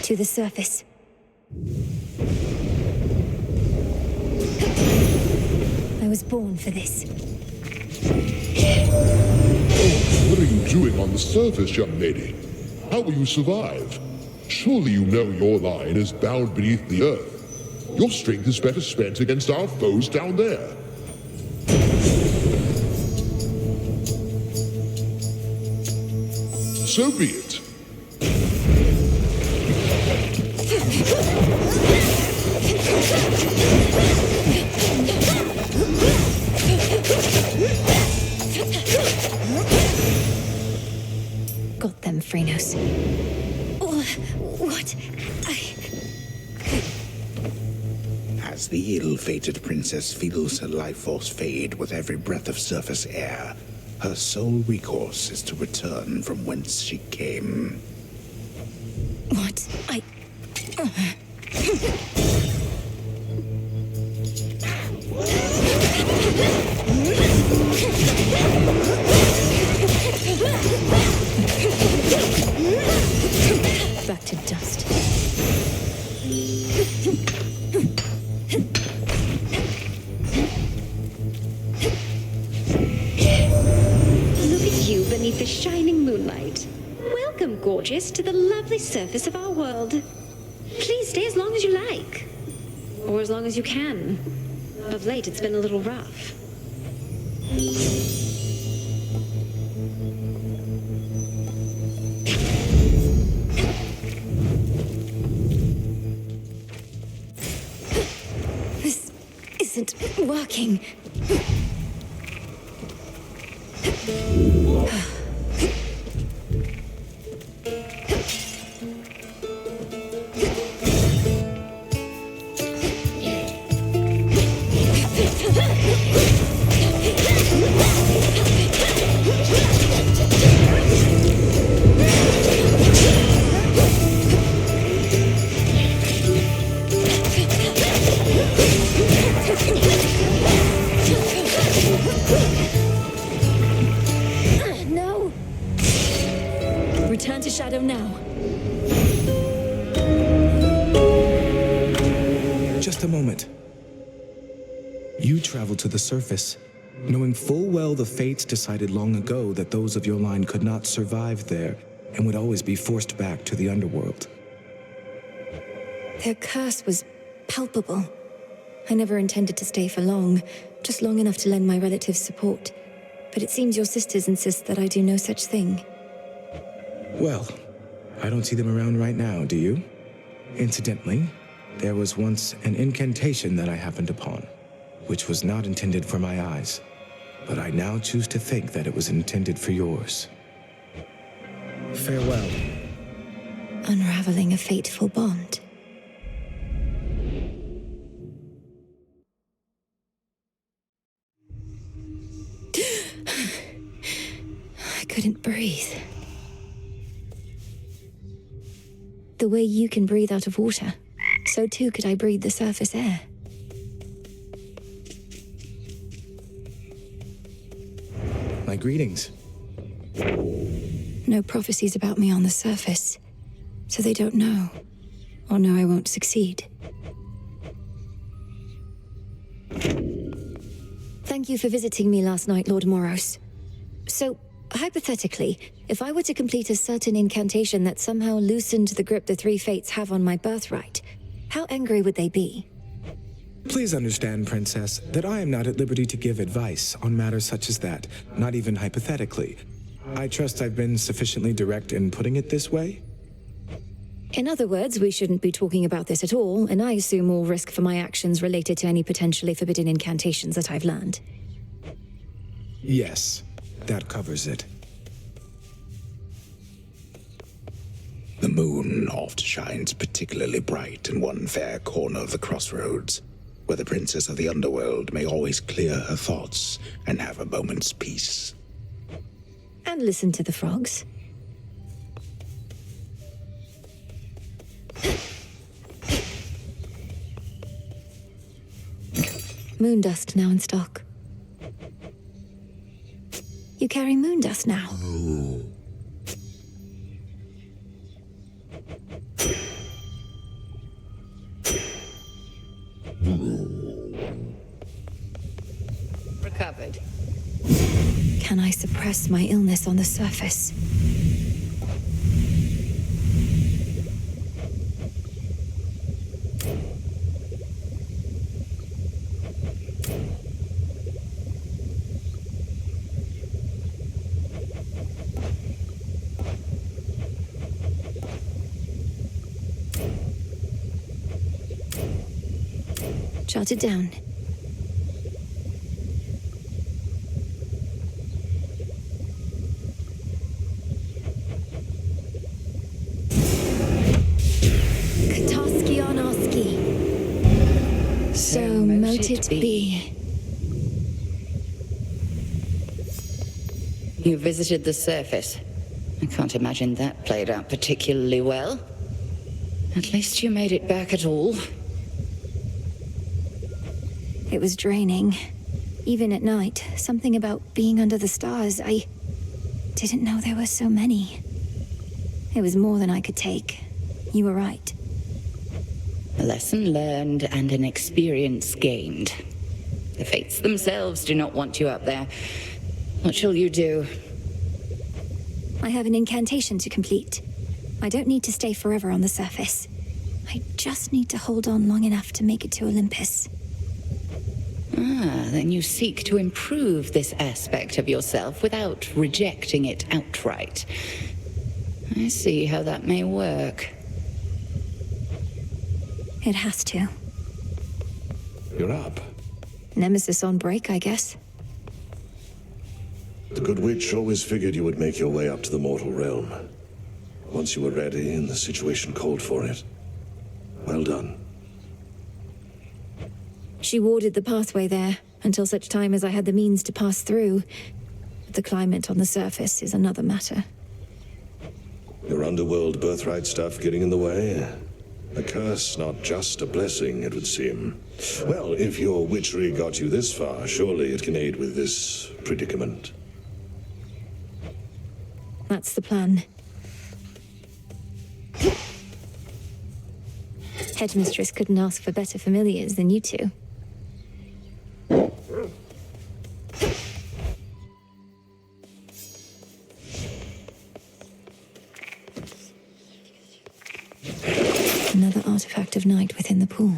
To the surface. I was born for this. Oh, what are you doing on the surface, young lady? How will you survive? Surely you know your line is bound beneath the earth. Your strength is better spent against our foes down there. So be it. Got them, Phrenos. Oh, what? As the ill-fated princess feels her life force fade with every breath of surface air, her sole recourse is to return from whence she came. What? Back to dust. Look at you beneath the shining moonlight. Welcome, gorgeous, to the lovely surface of our world. Please stay as long as you like. Or as long as you can. Of late, it's been a little rough. This isn't working. No! Return to Shadow now. Just a moment. You traveled to the surface, knowing full well the fates decided long ago that those of your line could not survive there and would always be forced back to the underworld. Their curse was palpable. I never intended to stay for long, just long enough to lend my relatives support. But it seems your sisters insist that I do no such thing. Well, I don't see them around right now, do you? Incidentally, there was once an incantation that I happened upon, which was not intended for my eyes, but I now choose to think that it was intended for yours. Farewell. Unraveling a fateful bond. I couldn't breathe. The way you can breathe out of water, so too could I breathe the surface air. My greetings. No prophecies about me on the surface, so they don't know, or know I won't succeed. Thank you for visiting me last night, Lord Moros. So, hypothetically, if I were to complete a certain incantation that somehow loosened the grip the three fates have on my birthright, how angry would they be? Please understand, Princess, that I am not at liberty to give advice on matters such as that, not even hypothetically. I trust I've been sufficiently direct in putting it this way? In other words, we shouldn't be talking about this at all, and I assume all risk for my actions related to any potentially forbidden incantations that I've learned. Yes, that covers it. The moon oft shines particularly bright in one fair corner of the crossroads, where the princess of the underworld may always clear her thoughts and have a moment's peace. And listen to the frogs. Moon dust now in stock. You carry moon dust now. can I suppress my illness on the surface? Jot it down. So mote it be. You visited the surface. I can't imagine that played out particularly well. At least you made it back at all. It was draining. Even at night, something about being under the stars, I didn't know there were so many. It was more than I could take. You were right. A lesson learned and an experience gained. The fates themselves do not want you up there. What shall you do? I have an incantation to complete. I don't need to stay forever on the surface. I just need to hold on long enough to make it to Olympus. Then you seek to improve this aspect of yourself without rejecting it outright. I see how that may work. It has to. You're up. Nemesis on break, I guess. The Good Witch always figured you would make your way up to the mortal realm. Once you were ready and the situation called for it. Well done. She warded the pathway there, until such time as I had the means to pass through. But the climate on the surface is another matter. Your underworld birthright stuff getting in the way? A curse, not just a blessing, it would seem. Well, if your witchery got you this far, surely it can aid with this predicament. That's the plan. Headmistress couldn't ask for better familiars than you two. Another artifact of night within the pool.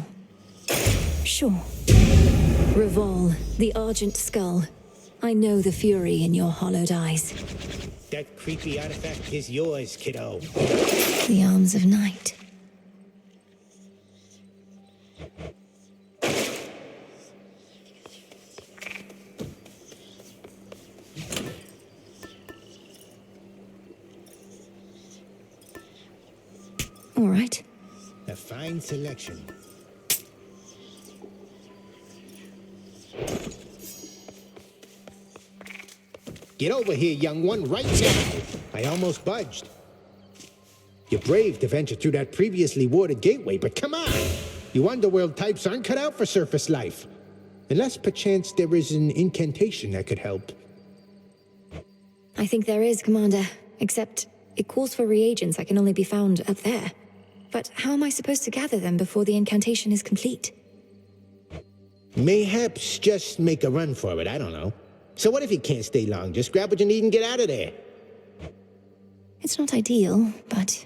Sure. Revol, the Argent Skull. I know the fury in your hollowed eyes. That creepy artifact is yours, kiddo. The Arms of Night. All right. A fine selection. Get over here, young one, right now. I almost budged. You're brave to venture through that previously warded gateway, but come on! You underworld types aren't cut out for surface life. Unless perchance there is an incantation that could help. I think there is, Commander. Except it calls for reagents that can only be found up there. But how am I supposed to gather them before the incantation is complete? Mayhaps just make a run for it, I don't know. So what if you can't stay long? Just grab what you need and get out of there. It's not ideal, but...